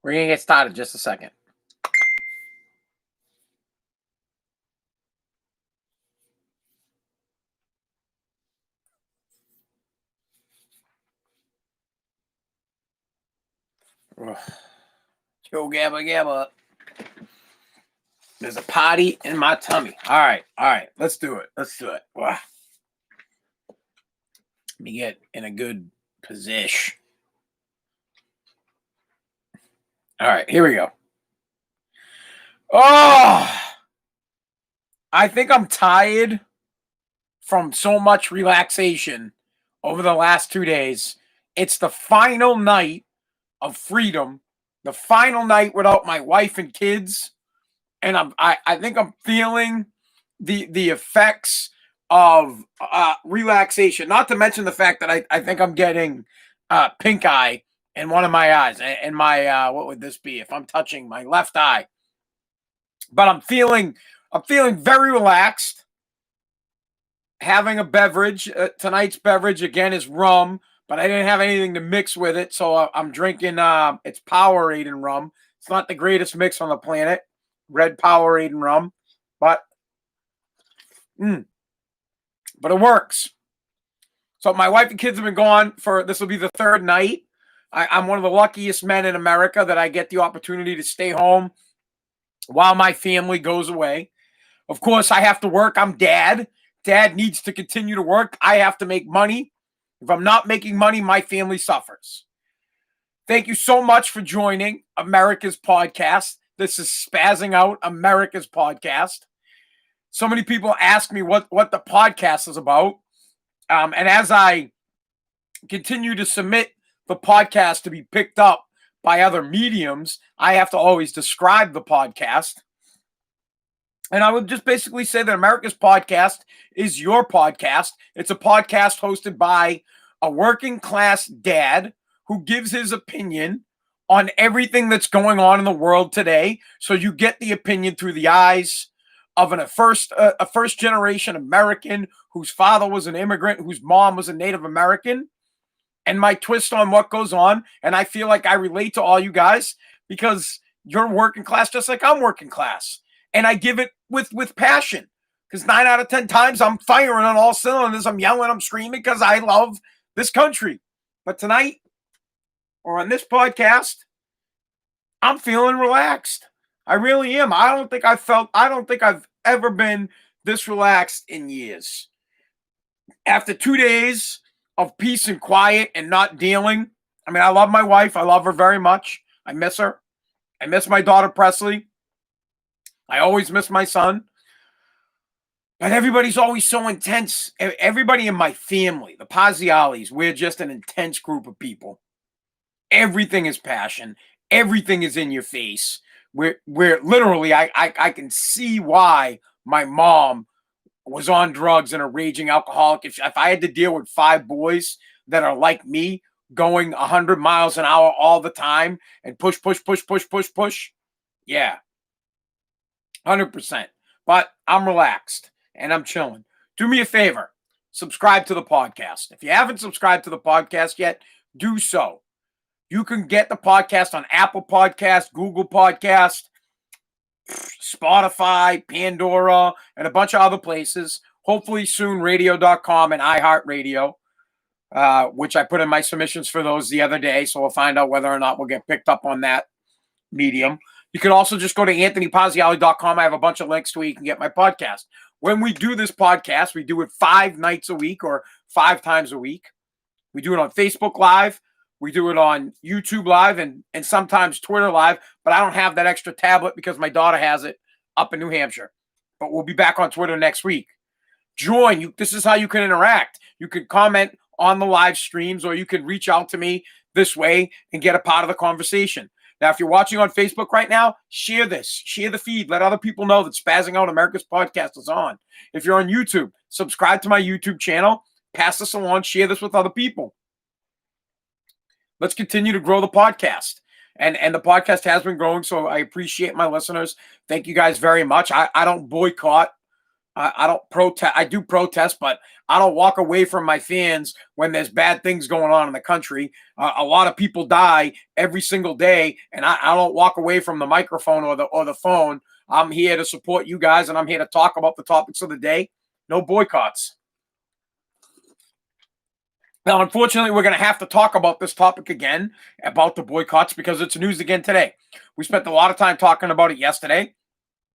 We're going to get started in just a second. Ugh. Joe Gabba Gabba. There's a potty in my tummy. All right. Let's do it. Ugh. Let me get in a good position. All right, here we go. Oh, I think I'm tired from so much relaxation over the last 2 days. It's the final night of freedom, the final night without my wife and kids, and I think I'm feeling the effects of relaxation. Not to mention the fact that I think I'm getting pink eye in one of my eyes, and my what would this be if I'm touching my left eye? But I'm feeling very relaxed. Having a beverage. Tonight's beverage again is rum, but I didn't have anything to mix with it, so I'm drinking. It's Powerade and rum. It's not the greatest mix on the planet, red Powerade and rum, but but it works. So my wife and kids have been gone for this will be the third night. I'm one of the luckiest men in America that I get the opportunity to stay home while my family goes away. Of course, I have to work. I'm dad. Dad needs to continue to work. I have to make money. If I'm not making money, my family suffers. Thank you so much for joining America's podcast. This is Spazzing Out, America's podcast. So many people ask me what the podcast is about. And as I continue to submit the podcast to be picked up by other mediums, I have to always describe the podcast. And I would just basically say that America's podcast is your podcast. It's a podcast hosted by a working class dad who gives his opinion on everything that's going on in the world today. So you get the opinion through the eyes of a first generation American whose father was an immigrant, whose mom was a Native American, and my twist on what goes on. And I feel like I relate to all you guys because you're working class just like I'm working class. And I give it with passion because 9 out of 10 times I'm firing on all cylinders. I'm yelling, I'm screaming because I love this country. But tonight, or on this podcast, I'm feeling relaxed. I really am. I don't think I've ever been this relaxed in years. After 2 days of peace and quiet and not dealing, I mean, I love my wife. I love her very much. I miss her. I miss my daughter, Presley. I always miss my son. But everybody's always so intense. Everybody in my family, the Pazzialis, we're just an intense group of people. Everything is passion. Everything is in your face. We're literally, I can see why my mom was on drugs and a raging alcoholic. If I had to deal with 5 boys that are like me, going 100 miles an hour all the time and push, yeah, 100%. But I'm relaxed and I'm chilling. Do me a favor. Subscribe to the podcast. If you haven't subscribed to the podcast yet, do so. You can get the podcast on Apple Podcast, Google Podcast, Spotify, Pandora, and a bunch of other places. Hopefully soon, radio.com and iHeartRadio, which I put in my submissions for those the other day. So we'll find out whether or not we'll get picked up on that medium. You can also just go to anthonypazziali.com. I have a bunch of links to where you can get my podcast. When we do this podcast, we do it 5 nights a week or 5 times a week. We do it on Facebook Live. We do it on YouTube Live and sometimes Twitter Live, but I don't have that extra tablet because my daughter has it up in New Hampshire. But we'll be back on Twitter next week. Join. This is how you can interact. You can comment on the live streams or you can reach out to me this way and get a part of the conversation. Now, if you're watching on Facebook right now, share this. Share the feed. Let other people know that Spazzing Out America's podcast is on. If you're on YouTube, subscribe to my YouTube channel. Pass this along. Share this with other people. Let's continue to grow the podcast. And the podcast has been growing, so I appreciate my listeners. Thank you guys very much. I don't boycott I don't protest. I do protest, but I don't walk away from my fans when there's bad things going on in the country. A lot of people die every single day, and I don't walk away from the microphone or the phone. I'm here to support you guys, and I'm here to talk about the topics of the day. No boycotts. Now, unfortunately, we're going to have to talk about this topic again, about the boycotts, because it's news again today. We spent a lot of time talking about it yesterday.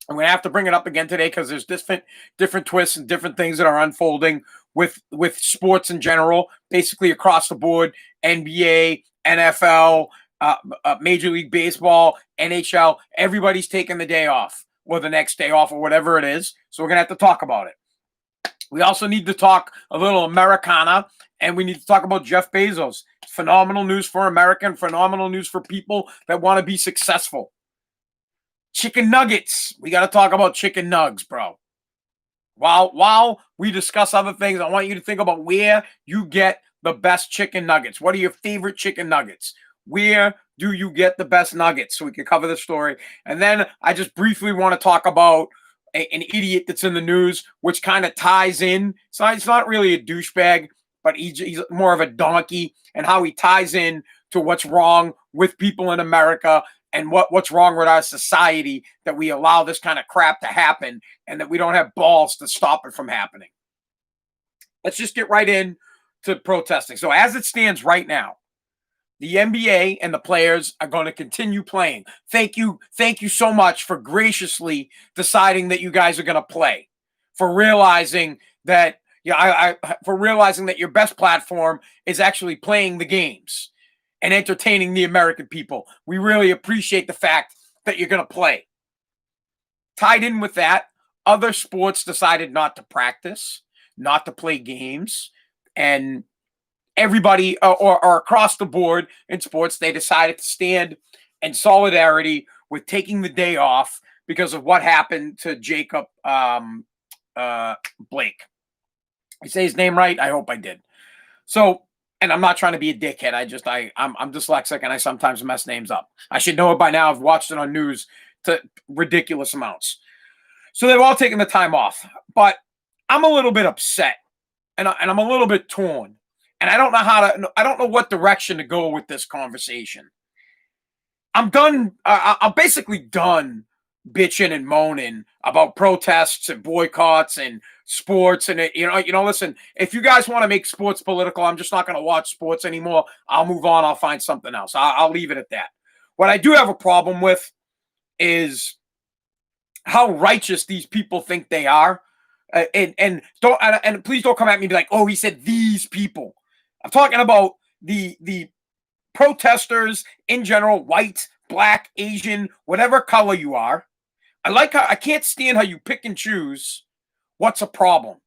I'm going to have to bring it up again today because there's different twists and different things that are unfolding with sports in general, basically across the board. NBA, NFL, Major League Baseball, NHL. Everybody's taking the day off or the next day off or whatever it is. So we're going to have to talk about it. We also need to talk a little Americana, and we need to talk about Jeff Bezos. Phenomenal news for America and phenomenal news for people that want to be successful. Chicken nuggets. We got to talk about chicken nugs, bro. While we discuss other things, I want you to think about where you get the best chicken nuggets. What are your favorite chicken nuggets? Where do you get the best nuggets? So we can cover the story. And then I just briefly want to talk about an idiot that's in the news, which kind of ties in. So it's not really a douchebag, but he's more of a donkey, and how he ties in to what's wrong with people in America and what's wrong with our society, that we allow this kind of crap to happen and that we don't have balls to stop it from happening. Let's just get right in to protesting. So as it stands right now, the NBA and the players are going to continue playing. Thank you so much for graciously deciding that you guys are going to play, for realizing that for realizing that your best platform is actually playing the games and entertaining the American people. We really appreciate the fact that you're going to play. Tied in with that, other sports decided not to practice, not to play games, and everybody or across the board in sports, they decided to stand in solidarity with taking the day off because of what happened to Jacob Blake. I say his name right? I hope I did. So, and I'm not trying to be a dickhead. I'm dyslexic and I sometimes mess names up. I should know it by now. I've watched it on news to ridiculous amounts. So they've all taken the time off, but I'm a little bit upset and I'm a little bit torn. And I don't know what direction to go with this conversation. I'm done. I'm basically done bitching and moaning about protests and boycotts and sports. And listen, if you guys want to make sports political, I'm just not going to watch sports anymore. I'll move on. I'll find something else. I'll leave it at that. What I do have a problem with is how righteous these people think they are. And please don't come at me and be like, oh, he said these people. I'm talking about the protesters in general, white, black, Asian, whatever color you are. I can't stand how you pick and choose what's a problem.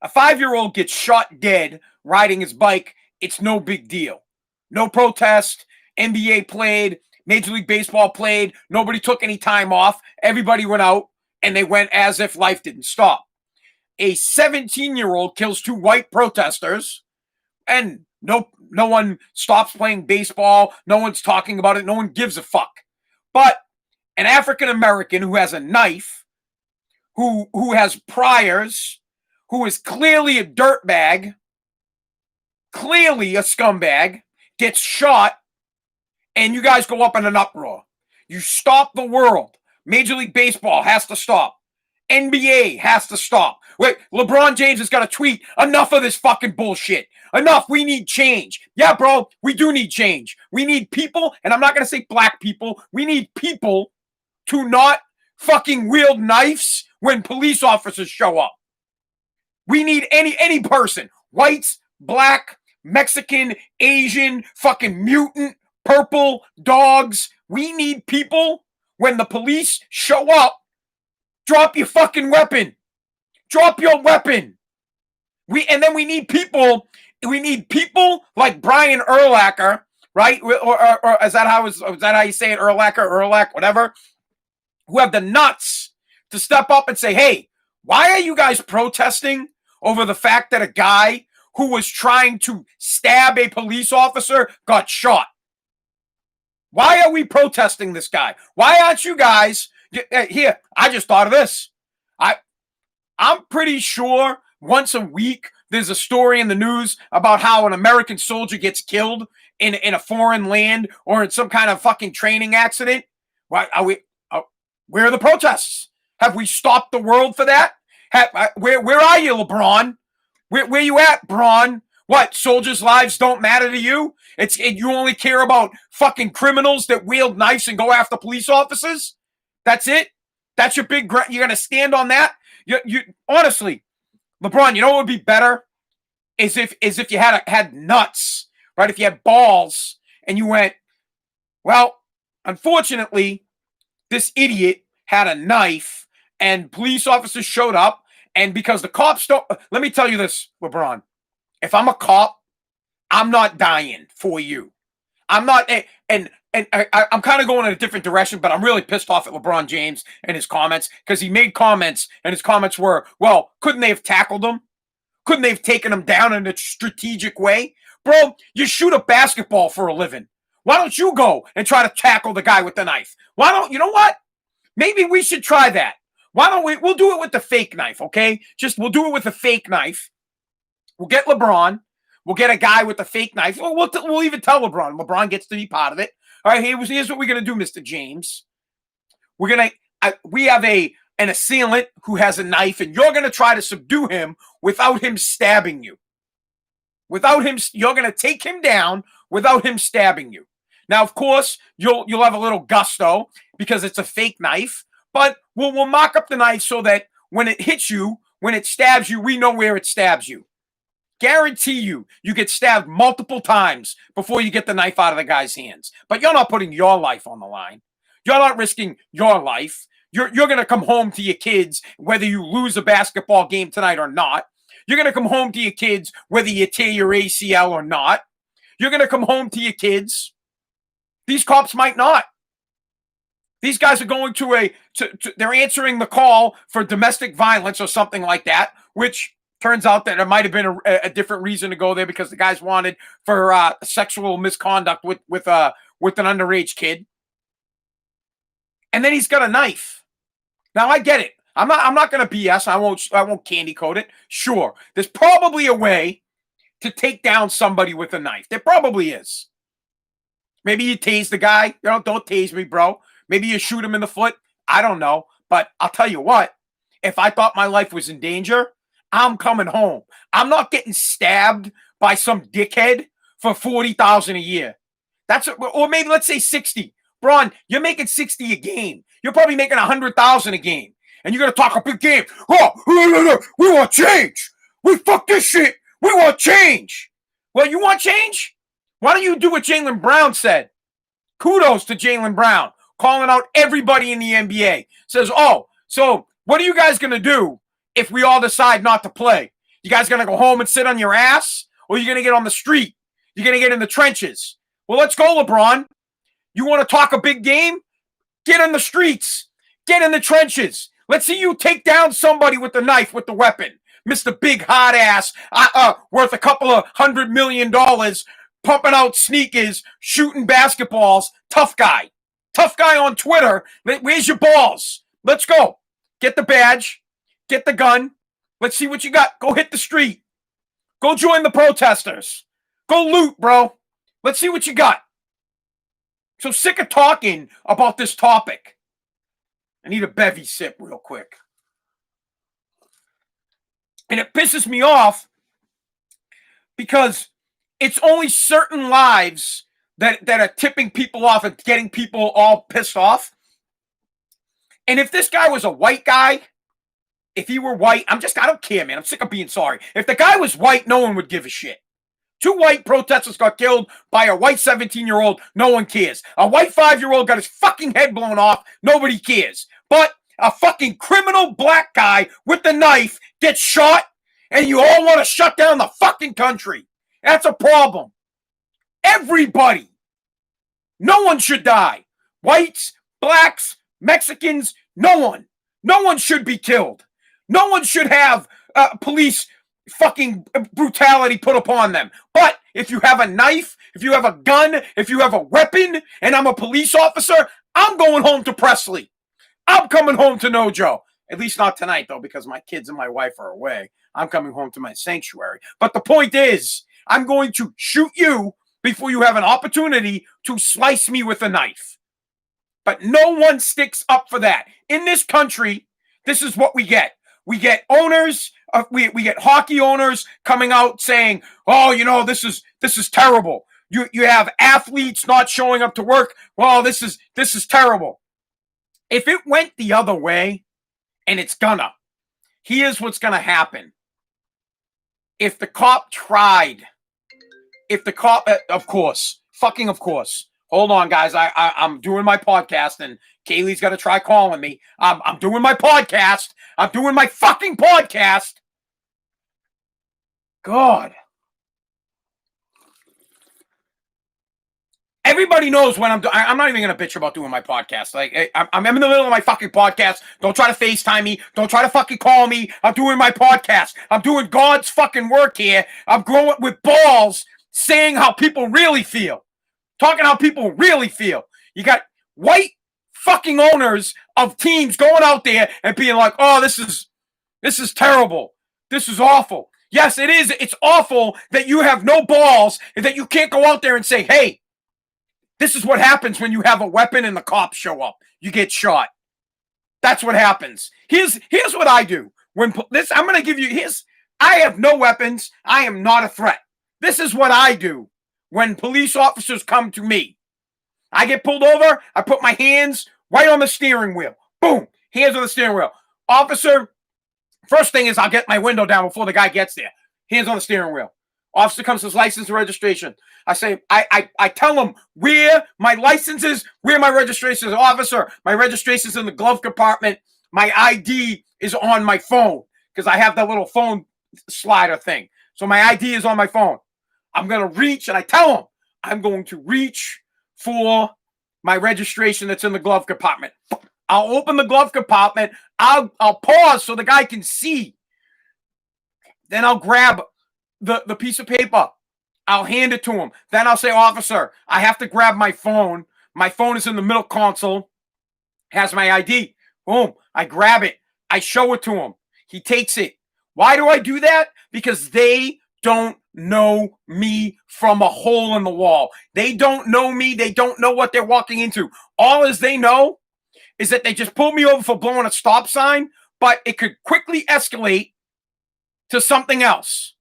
A 5-year-old gets shot dead riding his bike. It's no big deal. No protest. NBA played. Major League Baseball played. Nobody took any time off. Everybody went out and they went as if life didn't stop. A 17-year-old kills 2 white protesters. And no one stops playing baseball. No one's talking about it. No one gives a fuck. But an African American who has a knife, who has priors, who is clearly a dirtbag, clearly a scumbag, gets shot, and you guys go up in an uproar. You stop the world. Major League Baseball has to stop. NBA has to stop. Wait, LeBron James has got to tweet, enough of this fucking bullshit. Enough. We need change. Yeah, bro, we do need change. We need people, and I'm not going to say black people. We need people to not fucking wield knives when police officers show up. We need any person, whites, black, Mexican, Asian, fucking mutant, purple, dogs. We need people when the police show up. Drop your fucking weapon. Drop your weapon. And then we need people like Brian Urlacher, right? Or is that how you say it? Urlach, whatever. Who have the nuts to step up and say, hey, why are you guys protesting over the fact that a guy who was trying to stab a police officer got shot? Why are we protesting this guy? Why aren't you guys here? I just thought of this. I'm pretty sure once a week there's a story in the news about how an American soldier gets killed in a foreign land or in some kind of fucking training accident. Why are we? Where are the protests? Have we stopped the world for that? Where are you, LeBron? Where you at, Braun? What, soldiers' lives don't matter to you? You only care about fucking criminals that wield knives and go after police officers? That's it? That's your big you're gonna stand on that? You honestly, LeBron, you know what would be better? Is if you had nuts, right? If you had balls and you went, well, unfortunately, this idiot had a knife and police officers showed up, and because the cops don't, let me tell you this, LeBron. If I'm a cop, I'm not dying for you. I'm not, and I'm kind of going in a different direction, but I'm really pissed off at LeBron James and his comments because he made comments, and his comments were, well, couldn't they have tackled him? Couldn't they have taken him down in a strategic way? Bro, you shoot a basketball for a living. Why don't you go and try to tackle the guy with the knife? Why don't, you know what? Maybe we should try that. Why don't we'll do it with the fake knife, okay? We'll do it with a fake knife. We'll get LeBron. We'll get a guy with a fake knife. We'll even tell LeBron. LeBron gets to be part of it. All right, here's what we're going to do, Mr. James. We have an assailant who has a knife, and you're going to try to subdue him without him stabbing you. You're going to take him down without him stabbing you. Now, of course, you'll have a little gusto because it's a fake knife, but we'll mock up the knife so that when it hits you, when it stabs you, we know where it stabs you. Guarantee you get stabbed multiple times before you get the knife out of the guy's hands. But you're not putting your life on the line. You're not risking your life. You're going to come home to your kids whether you lose a basketball game tonight or not. You're going to come home to your kids whether you tear your ACL or not. You're going to come home to your kids. These cops might not. These guys are going they're answering the call for domestic violence or something like that, which turns out that it might have been a different reason to go there because the guys wanted for sexual misconduct with an underage kid. And then he's got a knife. Now I get it. I'm not going to BS. I won't candy coat it. Sure, there's probably a way to take down somebody with a knife. There probably is. Maybe you tase the guy. Don't tase me, bro. Maybe you shoot him in the foot. I don't know. But I'll tell you what. If I thought my life was in danger, I'm coming home. I'm not getting stabbed by some dickhead for $40,000 a year. Or maybe let's say 60. Braun, you're making 60 a game. You're probably making 100,000 a game. And you're going to talk a big game. Oh, we want change. We fuck this shit. We want change. Well, you want change? Why don't you do what Jaylen Brown said? Kudos to Jaylen Brown, calling out everybody in the NBA. Says, oh, so what are you guys going to do if we all decide not to play? You guys going to go home and sit on your ass? Or are you going to get on the street? You're going to get in the trenches? Well, let's go, LeBron. You want to talk a big game? Get in the streets. Get in the trenches. Let's see you take down somebody with the knife, with the weapon. Mr. Big Hot Ass, worth a couple of $100 million, pumping out sneakers, shooting basketballs. Tough guy. Tough guy on Twitter. Where's your balls? Let's go. Get the badge. Get the gun. Let's see what you got. Go hit the street. Go join the protesters. Go loot, bro. Let's see what you got. So sick of talking about this topic. I need a bevy sip real quick. And it pisses me off because it's only certain lives that are tipping people off and getting people all pissed off. And if this guy was a white guy, if he were white, I don't care, man. I'm sick of being sorry. If the guy was white, no one would give a shit. 2 white protesters got killed by a white 17-year-old. No one cares. A white 5-year-old got his fucking head blown off. Nobody cares. But a fucking criminal black guy with the knife gets shot, and you all want to shut down the fucking country. That's a problem. Everybody. No one should die. Whites, blacks, Mexicans, no one. No one should be killed. No one should have police fucking brutality put upon them. But if you have a knife, if you have a gun, if you have a weapon, and I'm a police officer, I'm going home to Presley. I'm coming home to Nojo. At least not tonight, though, because my kids and my wife are away. I'm coming home to my sanctuary. But the point is, I'm going to shoot you before you have an opportunity to slice me with a knife. But no one sticks up for that. In this country, this is what we get. We get owners, we get hockey owners coming out saying, "Oh, you know, this is terrible." You have athletes not showing up to work. Well, this is terrible. If it went the other way, and it's gonna, here's what's gonna happen. If the cop tried, of course, Hold on, guys. I'm doing my podcast, and Kaylee's got to try calling me. I'm doing my podcast. I'm doing my fucking podcast. God. Everybody knows when I'm not even going to bitch about doing my podcast. Like, I'm in the middle of my fucking podcast. Don't try to FaceTime me. Don't try to fucking call me. I'm doing my podcast. I'm doing God's fucking work here. I'm growing with balls, saying how people really feel. Talking how people really feel. You got white fucking owners of teams going out there and being like, "Oh, this is terrible. This is awful." Yes, it is. It's awful that you have no balls and that you can't go out there and say, "Hey, this is what happens when you have a weapon and the cops show up. You get shot." That's what happens. Here's what I do. I'm going to give you I have no weapons. I am not a threat. This is what I do. When police officers come to me, I get pulled over, I put my hands right on the steering wheel. Boom, hands on the steering wheel. Officer, first thing is I'll get my window down before the guy gets there. Hands on the steering wheel. Officer comes with license and registration. I say, I tell him where my license is, where my registration is. Officer, my registration is in the glove compartment. My ID is on my phone because I have that little phone slider thing. So my ID is on my phone. I'm going to reach, and I tell him, I'm going to reach for my registration that's in the glove compartment. I'll open the glove compartment. I'll pause so the guy can see. Then I'll grab the piece of paper. I'll hand it to him. Then I'll say, "Officer, I have to grab my phone. My phone is in the middle console. Has my ID." Boom. I grab it. I show it to him. He takes it. Why do I do that? Because they don't know me from a hole in the wall. They don't know me. They don't know what they're walking into. All as they know is that they just pulled me over for blowing a stop sign, but it could quickly escalate to something else.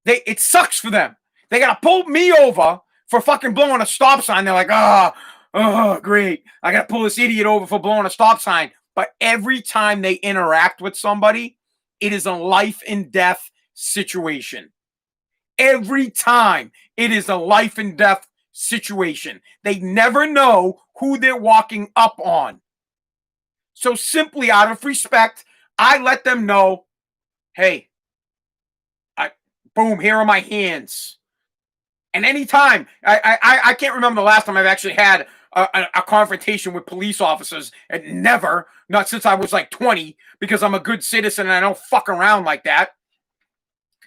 It sucks for them. They got to pull me over for fucking blowing a stop sign. They're like, oh, great. I got to pull this idiot over for blowing a stop sign. But every time they interact with somebody, it is a life and death situation. Every time it is a life and death situation. They never know who they're walking up on. So simply out of respect, I let them know, hey, boom, here are my hands. And anytime, I can't remember the last time I've actually had a confrontation with police officers. And never, not since I was like 20, because I'm a good citizen and I don't fuck around like that.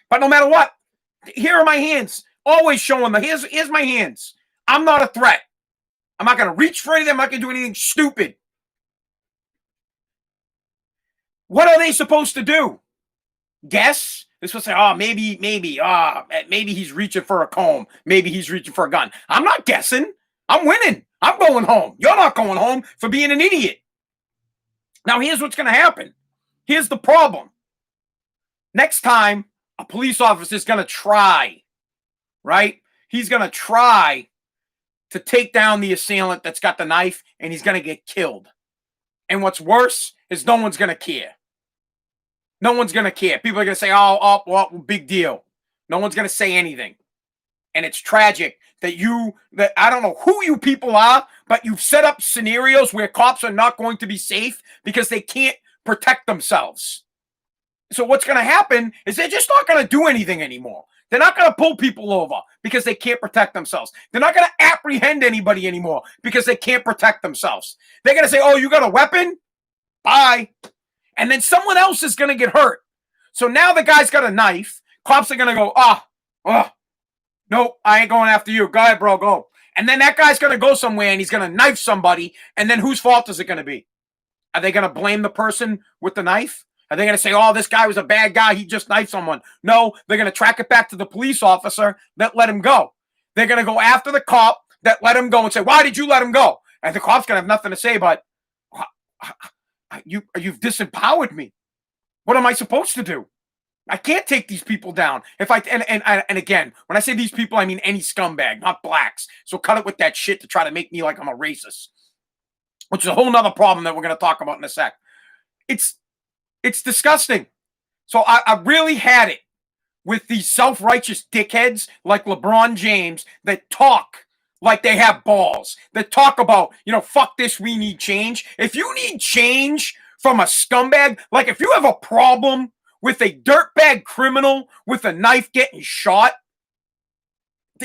But no matter what, here are my hands. Always showing here's my hands. I'm not a threat. I'm not going to reach for anything. I'm not going to do anything stupid. What are they supposed to do? Guess? They're supposed to say, "Oh, maybe he's reaching for a comb. Maybe he's reaching for a gun." I'm not guessing. I'm winning. I'm going home. You're not going home for being an idiot. Now, here's what's going to happen. Here's the problem. Next time, a police officer is going to try, right? He's going to try to take down the assailant that's got the knife, and he's going to get killed. And what's worse is no one's going to care. No one's going to care. People are going to say, oh, well, big deal. No one's going to say anything. And it's tragic that I don't know who you people are, but you've set up scenarios where cops are not going to be safe because they can't protect themselves. So what's going to happen is they're just not going to do anything anymore. They're not going to pull people over because they can't protect themselves. They're not going to apprehend anybody anymore because they can't protect themselves. They're going to say, "Oh, you got a weapon? Bye." And then someone else is going to get hurt. So now the guy's got a knife. Cops are going to go, nope, I ain't going after you. Go ahead, bro, go. And then that guy's going to go somewhere and he's going to knife somebody. And then whose fault is it going to be? Are they going to blame the person with the knife? Are they going to say, oh, this guy was a bad guy, he just knifed someone? No, they're going to track it back to the police officer that let him go. They're going to go after the cop that let him go and say, why did you let him go? And the cop's going to have nothing to say but, you've disempowered me. What am I supposed to do? I can't take these people down. And again, when I say these people, I mean any scumbag, not blacks. So cut it with that shit to try to make me like I'm a racist, which is a whole nother problem that we're going to talk about in a sec. It's disgusting. So I really had it with these self-righteous dickheads like LeBron James that talk like they have balls, that talk about, fuck this, we need change. If you need change from a scumbag, like if you have a problem with a dirtbag criminal with a knife getting shot,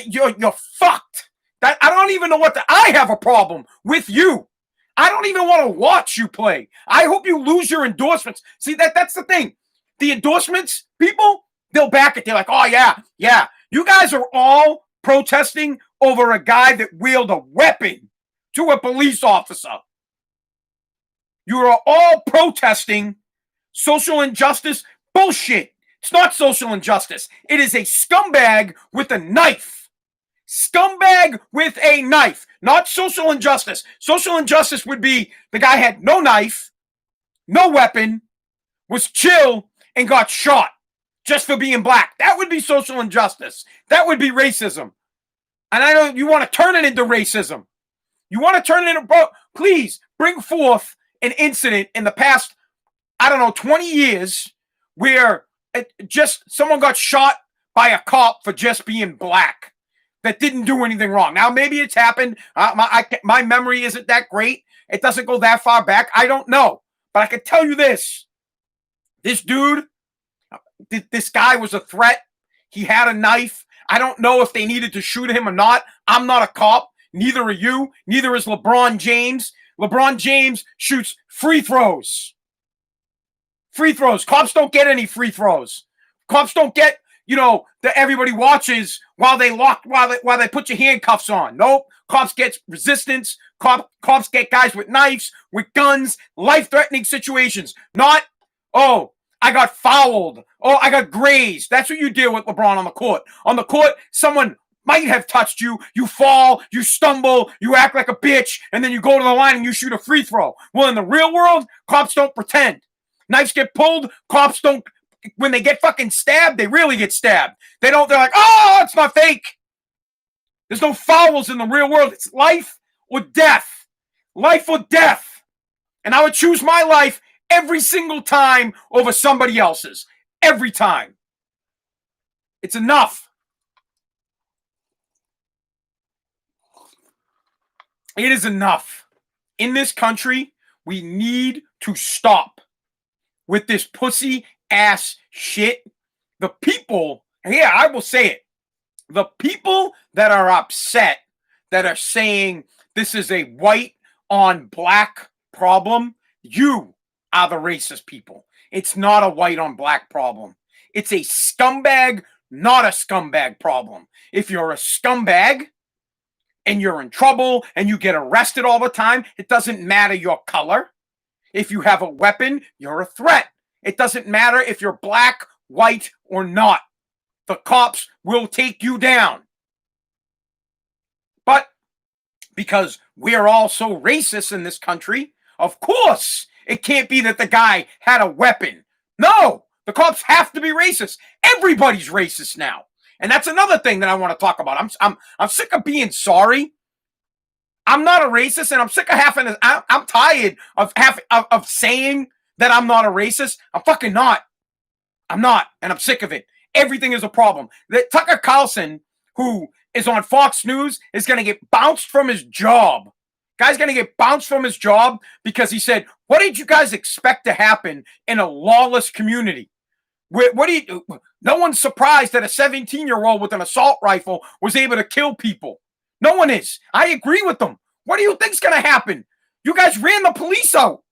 you're fucked. I don't even know I have a problem with you. I don't even want to watch you play. I hope you lose your endorsements. See, that's the thing. The endorsements, people, they'll back it. They're like, oh, yeah. You guys are all protesting over a guy that wielded a weapon to a police officer. You are all protesting social injustice. Bullshit. It's not social injustice. It is a scumbag with a knife. Scumbag with a knife. Not social injustice. Social injustice would be the guy had no knife, no weapon, was chill, and got shot just for being black. That would be social injustice. That would be racism. And I know you want to turn it into racism. You want to turn it into... Please bring forth an incident in the past, 20 years where someone got shot by a cop for just being black that didn't do anything wrong. Now, maybe it's happened. My memory isn't that great. It doesn't go that far back. I don't know. But I can tell you this. This dude, this guy was a threat. He had a knife. I don't know if they needed to shoot him or not. I'm not a cop. Neither are you. Neither is LeBron James. LeBron James shoots free throws. Free throws. Cops don't get any free throws. Cops don't get, that everybody watches while they put your handcuffs on. Nope. Cops get resistance. Cops get guys with knives, with guns, life-threatening situations. Not, oh, I got fouled. Oh, I got grazed. That's what you deal with, LeBron, on the court. On the court, someone might have touched you. You fall, you stumble, you act like a bitch, and then you go to the line and you shoot a free throw. Well, in the real world, cops don't pretend. Knives get pulled. Cops don't. When they get fucking stabbed, they really get stabbed. They're like, oh, it's not fake. There's no fouls in the real world. It's life or death. Life or death. And I would choose my life every single time over somebody else's. Every time. It's enough. It is enough. In this country, we need to stop with this pussy ass shit. The people, I will say it, the people that are upset, that are saying this is a white on black problem, you are the racist people. It's not a white on black problem. It's a scumbag, not a scumbag problem. If you're a scumbag and you're in trouble and you get arrested all the time, it doesn't matter your color. If you have a weapon, you're a threat. It doesn't matter if you're black, white, or not. The cops will take you down. But because we're all so racist in this country, of course, it can't be that the guy had a weapon. No, the cops have to be racist. Everybody's racist now. And that's another thing that I want to talk about. I'm sick of being sorry. I'm not a racist, and I'm sick of I'm tired of saying that I'm not a racist. I'm fucking not. I'm not, and I'm sick of it. Everything is a problem. That Tucker Carlson, who is on Fox News, is going to get bounced from his job. Guy's going to get bounced from his job because he said, what did you guys expect to happen in a lawless community? No one's surprised that a 17-year-old with an assault rifle was able to kill people. No one is. I agree with them. What do you think's going to happen? You guys ran the police out.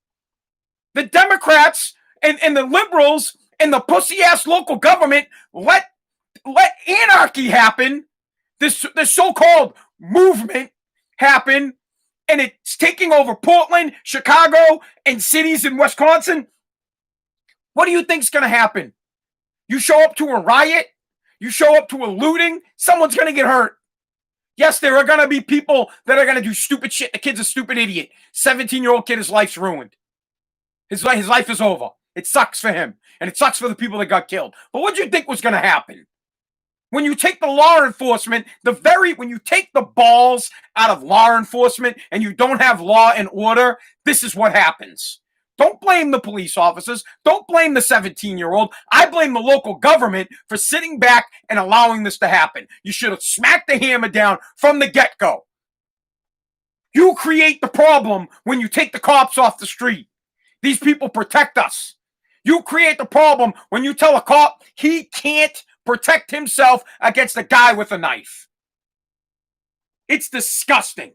The Democrats and the liberals and the pussy-ass local government let anarchy happen, this so-called movement happen, and it's taking over Portland, Chicago, and cities in Wisconsin, what do you think's going to happen? You show up to a riot, you show up to a looting, someone's going to get hurt. Yes, there are going to be people that are going to do stupid shit. The kid's a stupid idiot. 17-year-old kid, his life's ruined. His life is over. It sucks for him, and it sucks for the people that got killed. But what do you think was going to happen? When you take the law enforcement, when you take the balls out of law enforcement and you don't have law and order, this is what happens. Don't blame the police officers. Don't blame the 17-year-old. I blame the local government for sitting back and allowing this to happen. You should have smacked the hammer down from the get-go. You create the problem when you take the cops off the street. These people protect us. You create the problem when you tell a cop he can't protect himself against a guy with a knife. It's disgusting.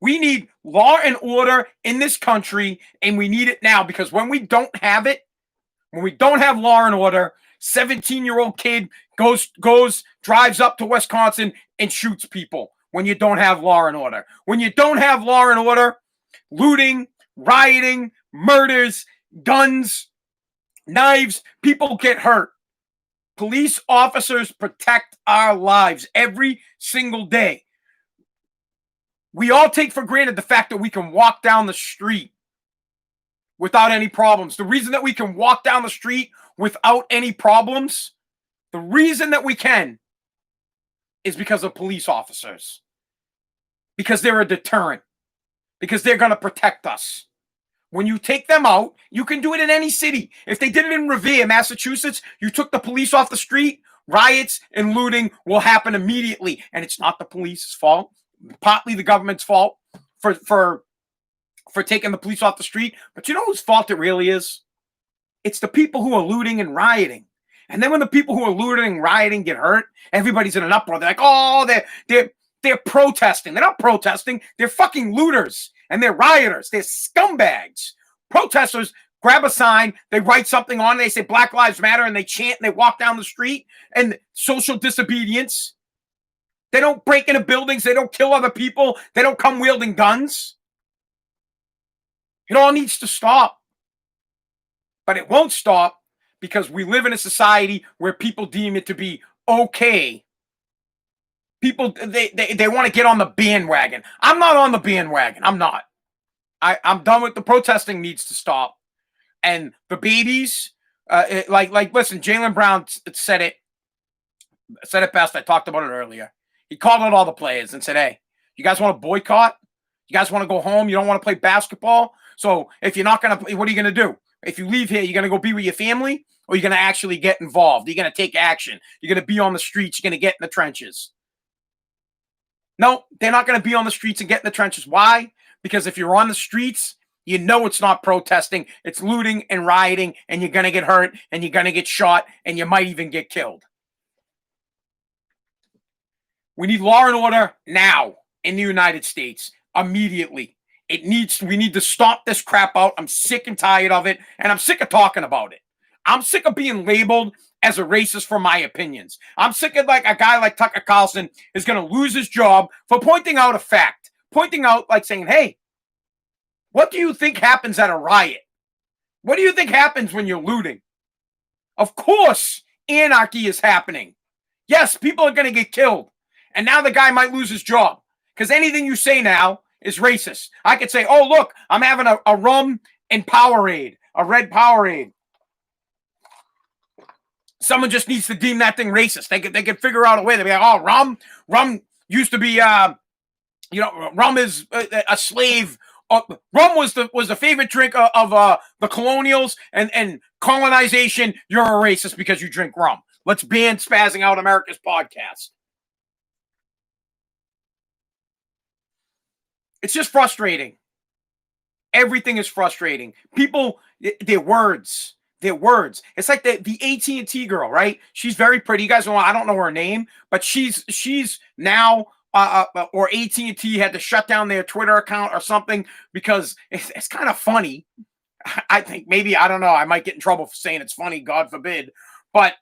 We need law and order in this country, and we need it now, because when we don't have it, when we don't have law and order, 17-year-old kid drives up to Wisconsin and shoots people when you don't have law and order. When you don't have law and order, looting, rioting, murders, guns, knives, people get hurt. Police officers protect our lives every single day. We all take for granted the fact that we can walk down the street without any problems. The reason that we can walk down the street without any problems, the reason that we can is because of police officers. Because they're a deterrent. Because they're going to protect us. When you take them out, you can do it in any city. If they did it in Revere, Massachusetts, you took the police off the street, riots and looting will happen immediately. And it's not the police's fault. Partly the government's fault for taking the police off the street. But you know whose fault it really is? It's the people who are looting and rioting. And then when the people who are looting and rioting get hurt, everybody's in an uproar. They're like, oh, they're protesting. They're not protesting. They're fucking looters. And they're rioters. They're scumbags. Protesters grab a sign. They write something on it. They say Black Lives Matter, and they chant, and they walk down the street. And social disobedience. They don't break into buildings. They don't kill other people. They don't come wielding guns. It all needs to stop. But it won't stop because we live in a society where people deem it to be okay. People, they want to get on the bandwagon. I'm not on the bandwagon. I'm not. I'm done with the protesting. Needs to stop. And the babies, listen, Jaylen Brown said it best. I talked about it earlier. He called out all the players and said, hey, you guys want to boycott? You guys want to go home? You don't want to play basketball? So if you're not going to play, what are you going to do? If you leave here, you're going to go be with your family, or you're going to actually get involved? You're going to take action. You're going to be on the streets. You're going to get in the trenches. No, they're not going to be on the streets and get in the trenches. Why? Because if you're on the streets, you know it's not protesting. It's looting and rioting, and you're going to get hurt, and you're going to get shot, and you might even get killed. We need law and order now in the United States, immediately. We need to stop this crap out. I'm sick and tired of it, and I'm sick of talking about it. I'm sick of being labeled as a racist for my opinions. I'm sick of a guy like Tucker Carlson is going to lose his job for pointing out a fact, pointing out saying, hey, what do you think happens at a riot? What do you think happens when you're looting? Of course, anarchy is happening. Yes, people are going to get killed. And now the guy might lose his job because anything you say now is racist. I could say, oh, look, I'm having a rum and Powerade, a red Powerade. Someone just needs to deem that thing racist. They could figure out a way. They'd be like, oh, rum used to be, rum is a slave. Rum was the favorite drink of the colonials and colonization. You're a racist because you drink rum. Let's ban Spazzing Out America's podcast. It's just frustrating. Everything is frustrating. People, their words. It's like the AT&T girl, right? She's very pretty. You guys know, I don't know her name, but she's now, or AT&T had to shut down their Twitter account or something because it's kind of funny. I think maybe, I don't know. I might get in trouble for saying it's funny, God forbid. But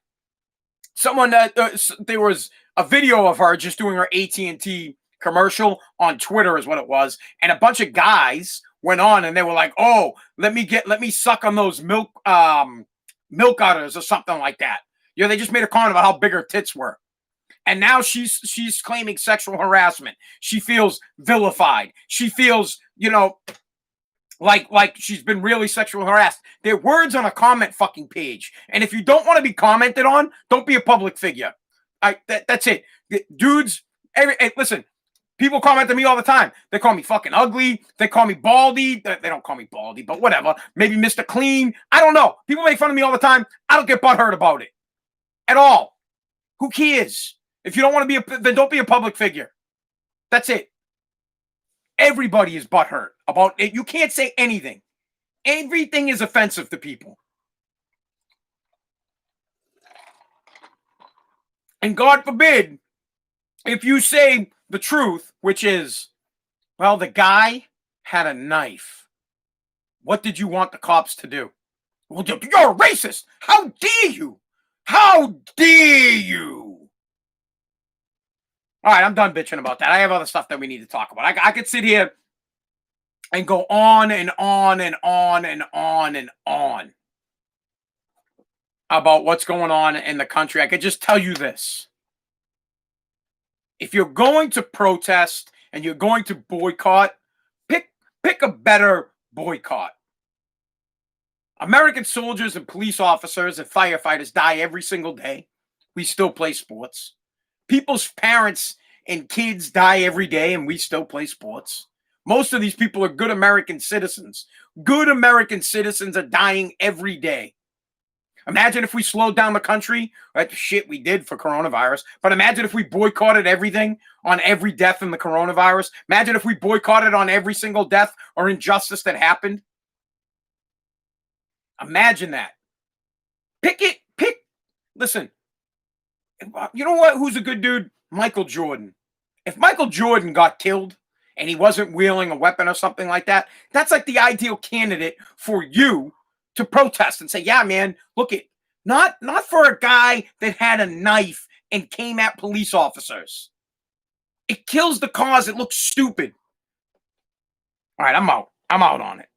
someone, there was a video of her just doing her AT&T commercial on Twitter is what it was. And a bunch of guys went on and they were like, oh, let me suck on those milk udders or something like that. You know, they just made a comment about how big her tits were. And now she's claiming sexual harassment. She feels vilified. She feels, you know, like she's been really sexually harassed. They're words on a comment fucking page. And if you don't want to be commented on, don't be a public figure. That's it. Dudes, listen, people comment to me all the time. They call me fucking ugly. They call me baldy. They don't call me baldy, but whatever. Maybe Mr. Clean. I don't know. People make fun of me all the time. I don't get butthurt about it at all. Who cares? If you don't want to be then don't be a public figure. That's it. Everybody is butthurt about it. You can't say anything. Everything is offensive to people. And God forbid, if you say the truth, which is, well, the guy had a knife. What did you want the cops to do? Well, you're a racist. How dare you? How dare you? All right, I'm done bitching about that. I have other stuff that we need to talk about. I could sit here and go on and on and on and on and on about what's going on in the country. I could just tell you this. If you're going to protest and you're going to boycott, pick a better boycott. American soldiers and police officers and firefighters die every single day. We still play sports. People's parents and kids die every day, and we still play sports. Most of these people are good American citizens. Good American citizens are dying every day. Imagine if we slowed down the country. That's shit we did for coronavirus. But imagine if we boycotted everything on every death in the coronavirus. Imagine if we boycotted on every single death or injustice that happened. Imagine that. Listen, you know what? Who's a good dude? Michael Jordan. If Michael Jordan got killed and he wasn't wielding a weapon or something like that, that's like the ideal candidate for you to protest and say, yeah, man, look it. Not for a guy that had a knife and came at police officers. It kills the cause. It looks stupid. All right, I'm out. I'm out on it.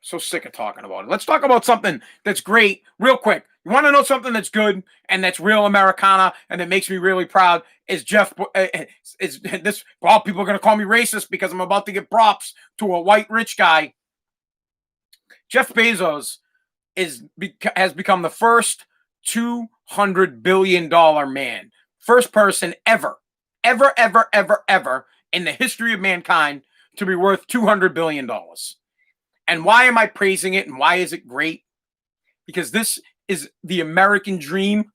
So sick of talking about it. Let's talk about something that's great real quick. You want to know something that's good and that's real Americana and that makes me really proud is this. Well, people are going to call me racist because I'm about to give props to a white rich guy. Jeff Bezos has become the first $200 billion man. First person ever in the history of mankind to be worth $200 billion. And why am I praising it and why is it great? Because this is the American dream.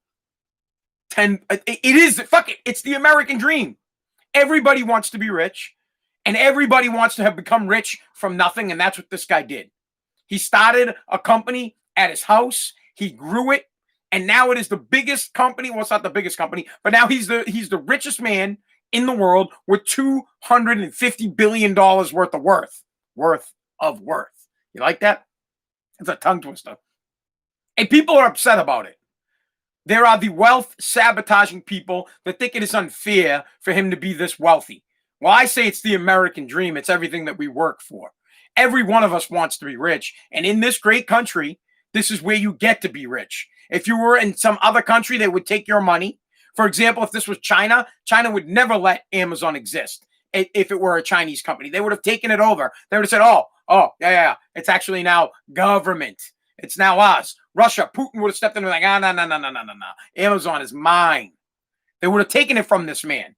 It's the American dream. Everybody wants to be rich and everybody wants to have become rich from nothing. And that's what this guy did. He started a company at his house. He grew it. And now it is the biggest company. Well, it's not the biggest company, but now he's the richest man in the world with $250 billion worth of worth. You like that? It's a tongue twister. And people are upset about it. There are the wealth sabotaging people that think it is unfair for him to be this wealthy. Well, I say it's the American dream. It's everything that we work for. Every one of us wants to be rich. And in this great country, this is where you get to be rich. If you were in some other country, they would take your money. For example, if this was China, China would never let Amazon exist. If it were a Chinese company, they would have taken it over. They would have said, oh, yeah. It's actually now government. It's now us. Russia, Putin would have stepped in and like, no. Amazon is mine. They would have taken it from this man.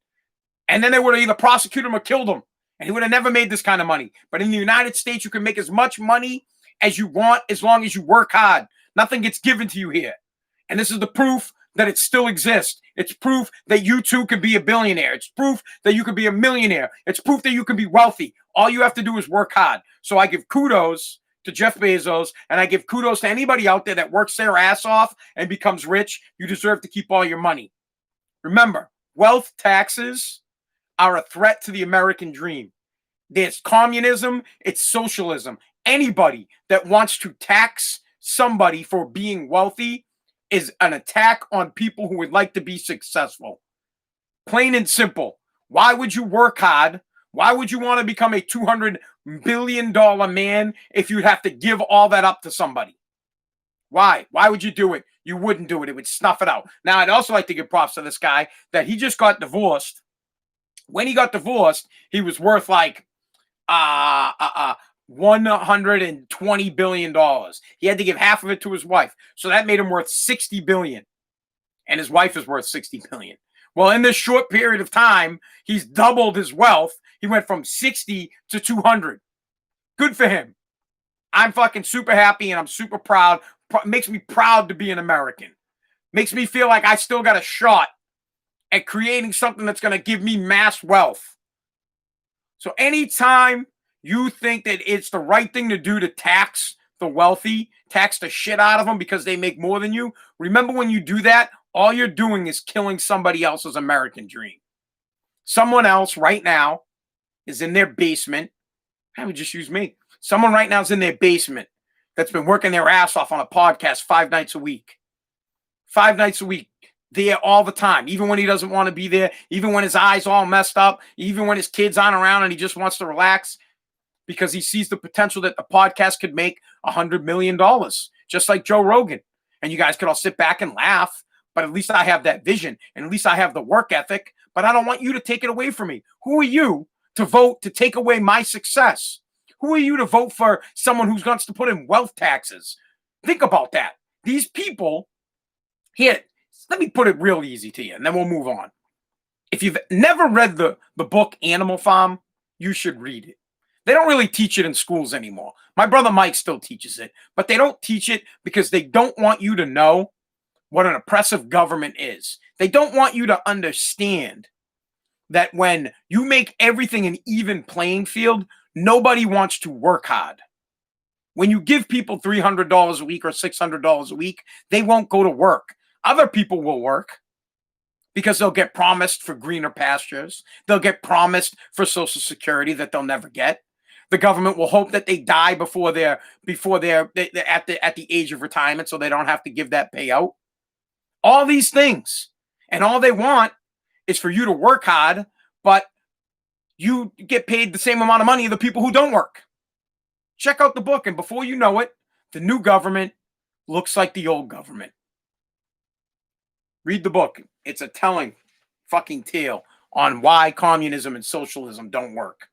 And then they would have either prosecuted him or killed him. And he would have never made this kind of money. But in the United States, you can make as much money as you want as long as you work hard. Nothing gets given to you here. And this is the proof that it still exists. It's proof that you too could be a billionaire. It's proof that you could be a millionaire. It's proof that you can be wealthy. All you have to do is work hard. So I give kudos to Jeff Bezos, and I give kudos to anybody out there that works their ass off and becomes rich. You deserve to keep all your money. Remember, wealth taxes are a threat to the American dream. There's communism, it's socialism. Anybody that wants to tax somebody for being wealthy is an attack on people who would like to be successful. Plain and simple. Why would you work hard? Why would you want to become a $200 billion man if you'd have to give all that up to somebody? Why? Why would you do it? You wouldn't do it. It would snuff it out. Now, I'd also like to give props to this guy that he just got divorced. When he got divorced, he was worth like $120 billion. He had to give half of it to his wife. So that made him worth $60 billion. And his wife is worth $60 billion. Well, in this short period of time, he's doubled his wealth. He went from 60 to 200. Good for him. I'm fucking super happy and I'm super proud. Makes me proud to be an American. Makes me feel like I still got a shot at creating something that's going to give me mass wealth. So anytime you think that it's the right thing to do to tax the wealthy, tax the shit out of them because they make more than you, remember when you do that, all you're doing is killing somebody else's American dream. Someone else right now is in their basement. I would just use me. Someone right now is in their basement that's been working their ass off on a podcast 5 nights a week. 5 nights a week. There all the time, even when he doesn't want to be there, even when his eyes all messed up, even when his kids aren't around and he just wants to relax because he sees the potential that the podcast could make $100 million, just like Joe Rogan. And you guys could all sit back and laugh, but at least I have that vision and at least I have the work ethic, but I don't want you to take it away from me. Who are you to vote to take away my success? Who are you to vote for someone who wants to put in wealth taxes? Think about that. These people here, let me put it real easy to you, and then we'll move on. If you've never read the book Animal Farm, you should read it. They don't really teach it in schools anymore. My brother Mike still teaches it, but they don't teach it because they don't want you to know what an oppressive government is. They don't want you to understand that when you make everything an even playing field, nobody wants to work hard. When you give people $300 a week or $600 a week, they won't go to work. Other people will work because they'll get promised for greener pastures. They'll get promised for Social Security that they'll never get. The government will hope that they die before they're at the age of retirement, so they don't have to give that payout. All these things, and all they want is for you to work hard, but you get paid the same amount of money as the people who don't work. Check out the book, and before you know it, the new government looks like the old government. Read the book. It's a telling fucking tale on why communism and socialism don't work.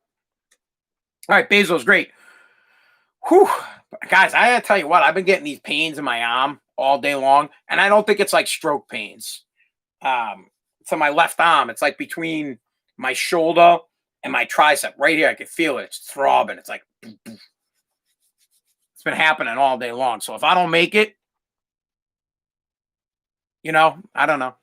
All right, Bezos, great. Whew. Guys, I gotta tell you what, I've been getting these pains in my arm all day long, and I don't think it's like stroke pains. So my left arm, it's like between my shoulder and my tricep right here. I can feel it. It's throbbing. It's like, it's been happening all day long. So if I don't make it, I don't know.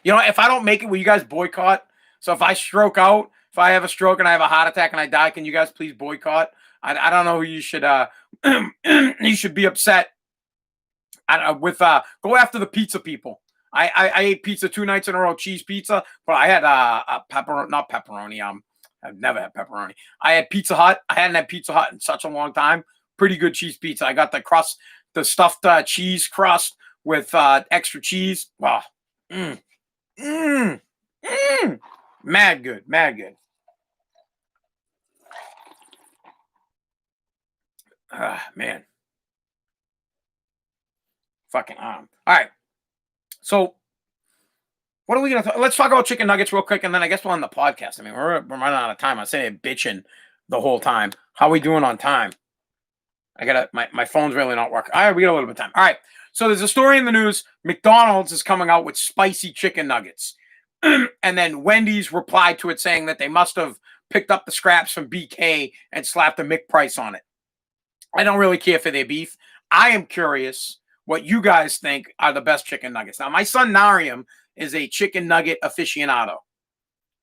If I don't make it, will you guys boycott? So if I stroke out, if I have a stroke and I have a heart attack and I die, can you guys please boycott? I don't know who you should you should be upset go after the pizza people. I ate pizza 2 nights in a row, cheese pizza, but I had a pepperoni, not pepperoni. I've never had pepperoni. I had Pizza Hut. I hadn't had Pizza Hut in such a long time. Pretty good cheese pizza. I got the crust, the stuffed cheese crust with extra cheese. Wow. Mad good. Mad good. Man. Fucking All right. So, what are we going to let's talk about chicken nuggets real quick, and then I guess we'll end the podcast. I mean, we're running out of time. I say bitching the whole time. How are we doing on time? I got my phone's really not working. All right, we got a little bit of time. All right. So there's a story in the news. McDonald's is coming out with spicy chicken nuggets. And then Wendy's replied to it saying that they must have picked up the scraps from BK and slapped a McPrice on it. I don't really care for their beef. I am curious what you guys think are the best chicken nuggets. Now, my son Nariam is a chicken nugget aficionado.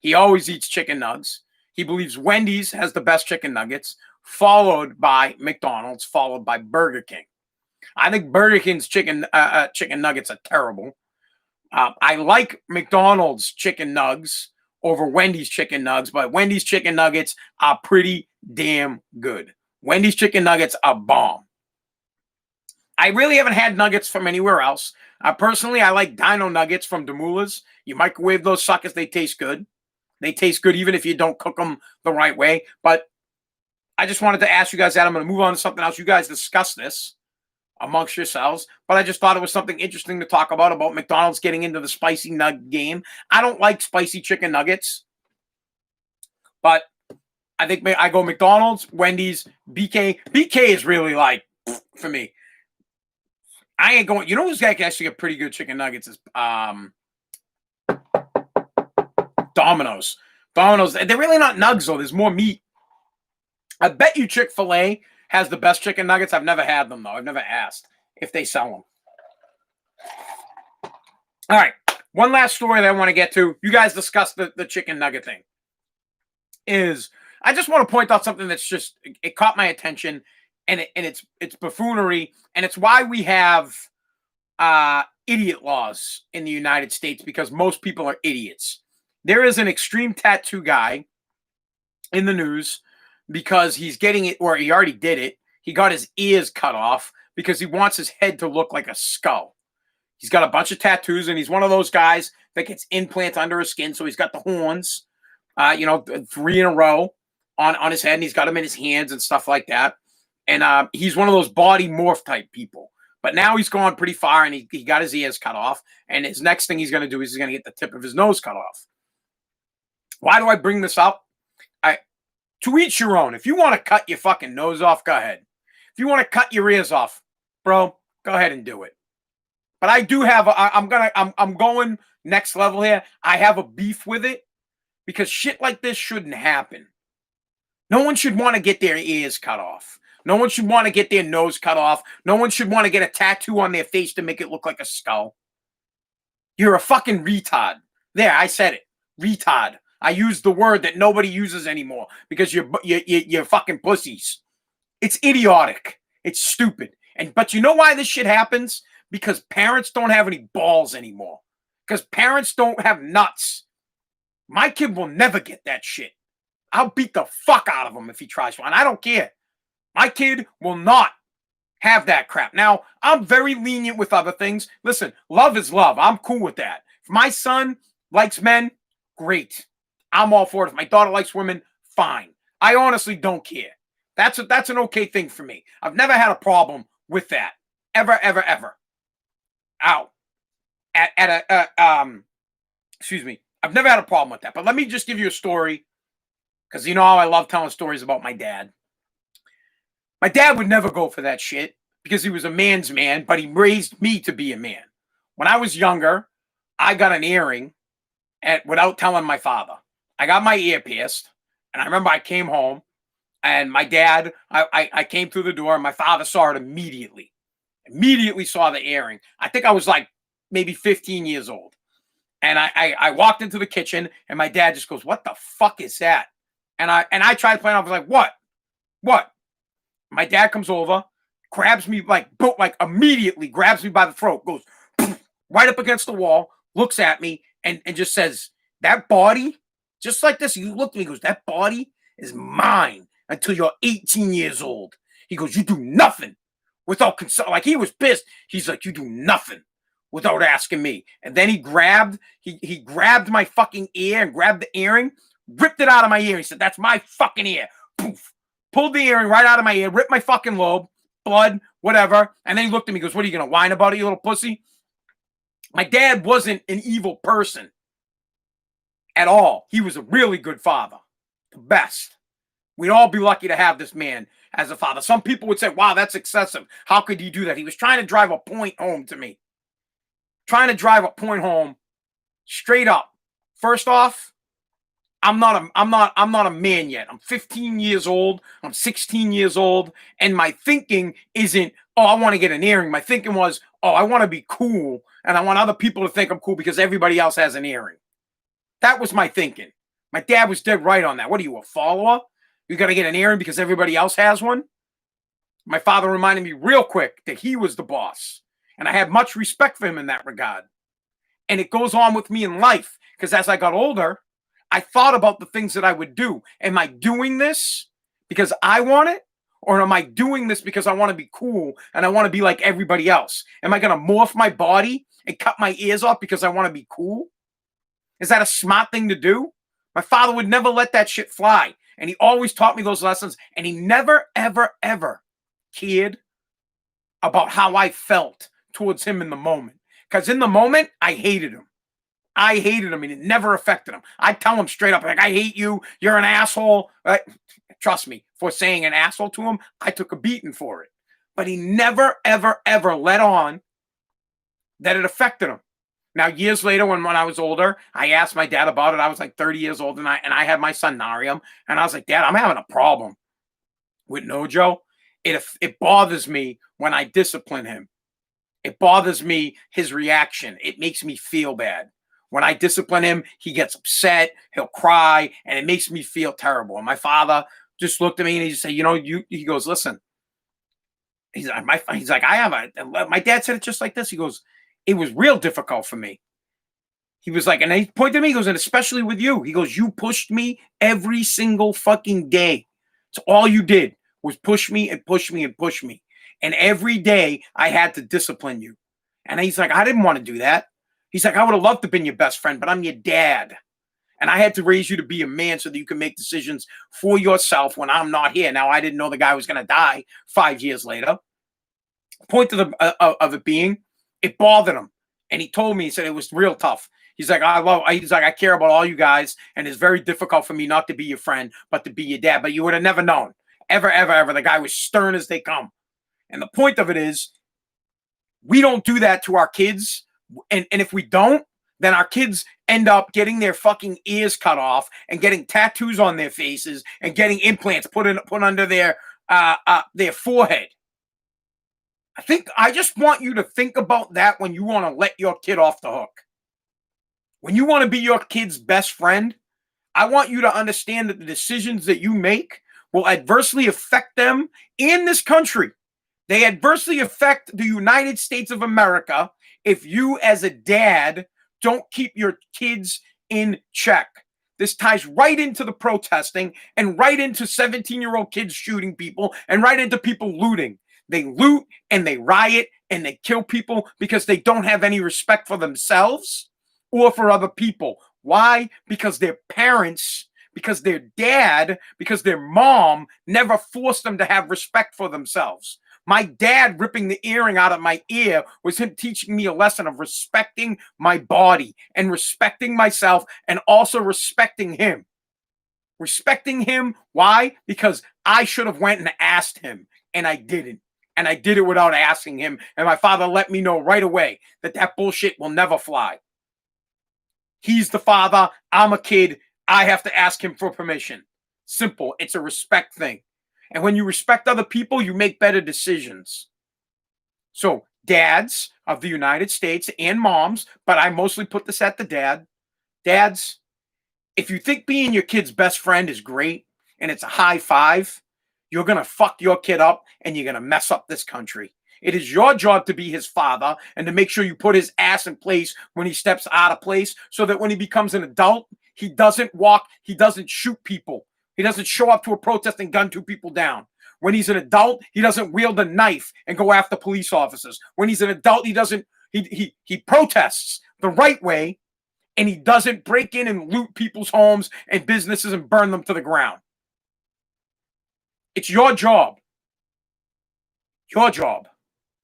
He always eats chicken nugs. He believes Wendy's has the best chicken nuggets, followed by McDonald's, followed by Burger King. I think Burger King's chicken nuggets are terrible. I like McDonald's chicken nugs over Wendy's chicken nugs, but Wendy's chicken nuggets are pretty damn good. Wendy's chicken nuggets are bomb. I really haven't had nuggets from anywhere else. Personally, I like Dino Nuggets from Demoulas. You microwave those suckers, they taste good. They taste good even if you don't cook them the right way. But I just wanted to ask you guys that. I'm going to move on to something else. You guys discuss this amongst yourselves, but I just thought it was something interesting to talk about McDonald's getting into the spicy nug game. I don't like spicy chicken nuggets, but I think I go McDonald's, Wendy's, BK. BK is really like for me. I ain't going. You know who's guy can actually get pretty good chicken nuggets is Domino's. Domino's. They're really not nugs though. There's more meat. I bet you Chick-fil-A has the best chicken nuggets. I've never had them though. I've never asked if they sell them. All right. One last story that I want to get to. You guys discussed the chicken nugget thing. I just want to point out something that's just it caught my attention, and it's buffoonery, and it's why we have idiot laws in the United States, because most people are idiots. There is an extreme tattoo guy in the news because he's getting it, or he already did it. He got his ears cut off because he wants his head to look like a skull. He's got a bunch of tattoos, and he's one of those guys that gets implants under his skin. So he's got the horns, 3 in a row on his head, and he's got them in his hands and stuff like that. And he's one of those body morph type people. But now he's gone pretty far, and he got his ears cut off. And his next thing he's going to do is he's going to get the tip of his nose cut off. Why do I bring this up? To each your own. If you want to cut your fucking nose off, go ahead. If you want to cut your ears off, bro, go ahead and do it. But I do have I'm going next level here. I have a beef with it because shit like this shouldn't happen. No one should want to get their ears cut off. No one should want to get their nose cut off. No one should want to get a tattoo on their face to make it look like a skull. You're a fucking retard. There, I said it. Retard. I used the word that nobody uses anymore because you're fucking pussies. It's idiotic. It's stupid. But you know why this shit happens? Because parents don't have any balls anymore. Because parents don't have nuts. My kid will never get that shit. I'll beat the fuck out of him if he tries one. I don't care. My kid will not have that crap. Now, I'm very lenient with other things. Listen, love is love. I'm cool with that. If my son likes men, great. I'm all for it. If my daughter likes women, fine. I honestly don't care. That's an okay thing for me. I've never had a problem with that. Ever, ever, ever. Ow. Excuse me. I've never had a problem with that. But let me just give you a story. Because you know how I love telling stories about my dad. My dad would never go for that shit because he was a man's man, but he raised me to be a man. When I was younger, I got an earring without telling my father. I got my ear pierced, and I remember I came home, and my dad, I came through the door, and my father saw it immediately. Immediately saw the earring. I think I was like maybe 15 years old. And I walked into the kitchen, and my dad just goes, "What the fuck is that?" And I tried playing off. I was like, "What? What?" My dad comes over, grabs me like immediately grabs me by the throat, goes right up against the wall, looks at me, and just says, "That body," just like this. He looked at me, goes, "That body is mine until you're 18 years old." He goes, "You do nothing without consult." Like he was pissed. He's like, "You do nothing without asking me." And then he grabbed my fucking ear and grabbed the earring, ripped it out of my ear. He said, "That's my fucking ear." Poof. Pulled the earring right out of my ear, ripped my fucking lobe, blood, whatever. And then he looked at me and goes, "What are you going to whine about it, you little pussy?" My dad wasn't an evil person at all. He was a really good father. The best. We'd all be lucky to have this man as a father. Some people would say, "Wow, that's excessive. How could he do that?" He was trying to drive a point home to me. Trying to drive a point home straight up. First off, I'm not a man yet. I'm 15 years old. I'm 16 years old. And my thinking isn't, "Oh, I want to get an earring." My thinking was, "Oh, I want to be cool. And I want other people to think I'm cool because everybody else has an earring." That was my thinking. My dad was dead right on that. What are you, a follower? You got to get an earring because everybody else has one? My father reminded me real quick that he was the boss. And I had much respect for him in that regard. And it goes on with me in life. Because as I got older, I thought about the things that I would do. Am I doing this because I want it? Or am I doing this because I want to be cool and I want to be like everybody else? Am I going to morph my body and cut my ears off because I want to be cool? Is that a smart thing to do? My father would never let that shit fly. And he always taught me those lessons. And he never, ever, ever cared about how I felt towards him in the moment. Because in the moment, I hated him. I hated him, and it never affected him. I'd tell him straight up, like, I hate you. You're an asshole. Trust me, for saying an asshole to him, I took a beating for it. But he never, ever, ever let on that it affected him. Now, years later, when I was older, I asked my dad about it. I was like 30 years old, and I had my son Nariam, and I was like, Dad, I'm having a problem with Nojo. It bothers me when I discipline him. It bothers me, his reaction. It makes me feel bad. When I discipline him, he gets upset, he'll cry, and it makes me feel terrible. And my father just looked at me and he just said, he goes, listen. He's like, my dad said it just like this. He goes, it was real difficult for me. He was like, and he pointed at me, he goes, and especially with you. He goes, you pushed me every single fucking day. It's all you did was push me and push me and push me. And every day I had to discipline you. And he's like, I didn't want to do that. He's like, I would have loved to have been your best friend, but I'm your dad. And I had to raise you to be a man so that you can make decisions for yourself when I'm not here. Now, I didn't know the guy was going to die 5 years later. Point of it being, it bothered him. And he told me, he said it was real tough. He's like, I care about all you guys, and it's very difficult for me not to be your friend, but to be your dad. But you would have never known. Ever, ever, ever. The guy was stern as they come. And the point of it is, we don't do that to our kids. And if we don't, then our kids end up getting their fucking ears cut off and getting tattoos on their faces and getting implants put under their forehead. I just want you to think about that when you want to let your kid off the hook. When you want to be your kid's best friend, I want you to understand that the decisions that you make will adversely affect them in this country. They adversely affect the United States of America if you, as a dad, don't keep your kids in check. This ties right into the protesting and right into 17-year-old kids shooting people and right into people looting. They loot and they riot and they kill people because they don't have any respect for themselves or for other people. Why? Because their parents, because their dad, because their mom never forced them to have respect for themselves. My dad ripping the earring out of my ear was him teaching me a lesson of respecting my body and respecting myself and also respecting him. Respecting him. Why? Because I should have went and asked him, and I didn't. And I did it without asking him. And my father let me know right away that bullshit will never fly. He's the father. I'm a kid. I have to ask him for permission. Simple. It's a respect thing. And when you respect other people, you make better decisions. So dads of the United States and moms, but I mostly put this at the dad. Dads, if you think being your kid's best friend is great and it's a high five, you're going to fuck your kid up and you're going to mess up this country. It is your job to be his father and to make sure you put his ass in place when he steps out of place so that when he becomes an adult, he doesn't shoot people. He doesn't show up to a protest and gun two people down. When he's an adult, he doesn't wield a knife and go after police officers. When he's an adult, he protests the right way, and he doesn't break in and loot people's homes and businesses and burn them to the ground. It's your job. Your job.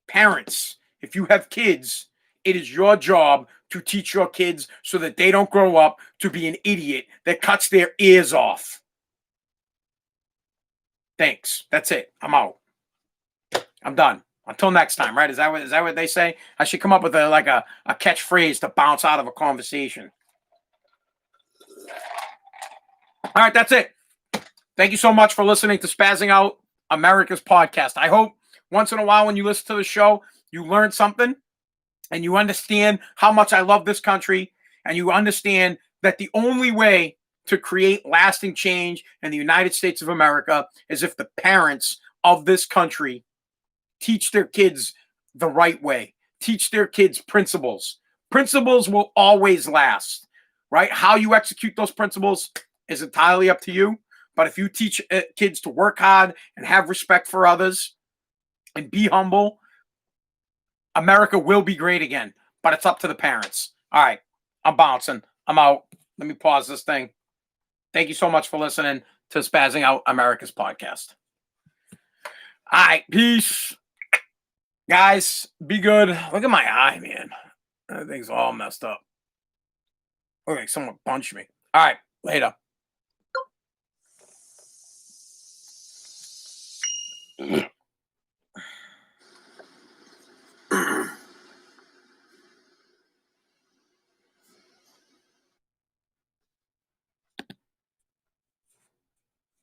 Parents, if you have kids, it is your job to teach your kids so that they don't grow up to be an idiot that cuts their ears off. Thanks. That's it. I'm out. I'm done. Until next time, right? Is that what they say? I should come up with a catchphrase to bounce out of a conversation. All right, that's it. Thank you so much for listening to Spazzing Out America's podcast. I hope once in a while when you listen to the show, you learn something and you understand how much I love this country, and you understand that the only way to create lasting change in the United States of America is if the parents of this country teach their kids the right way, teach their kids principles. Principles will always last, right? How you execute those principles is entirely up to you. But if you teach kids to work hard and have respect for others and be humble, America will be great again. But it's up to the parents. All right, I'm bouncing. I'm out. Let me pause this thing. Thank you so much for listening to Spazzing Out America's podcast. All right, peace. Guys, be good. Look at my eye, man. That thing's all messed up. Look like someone punched me. All right, later.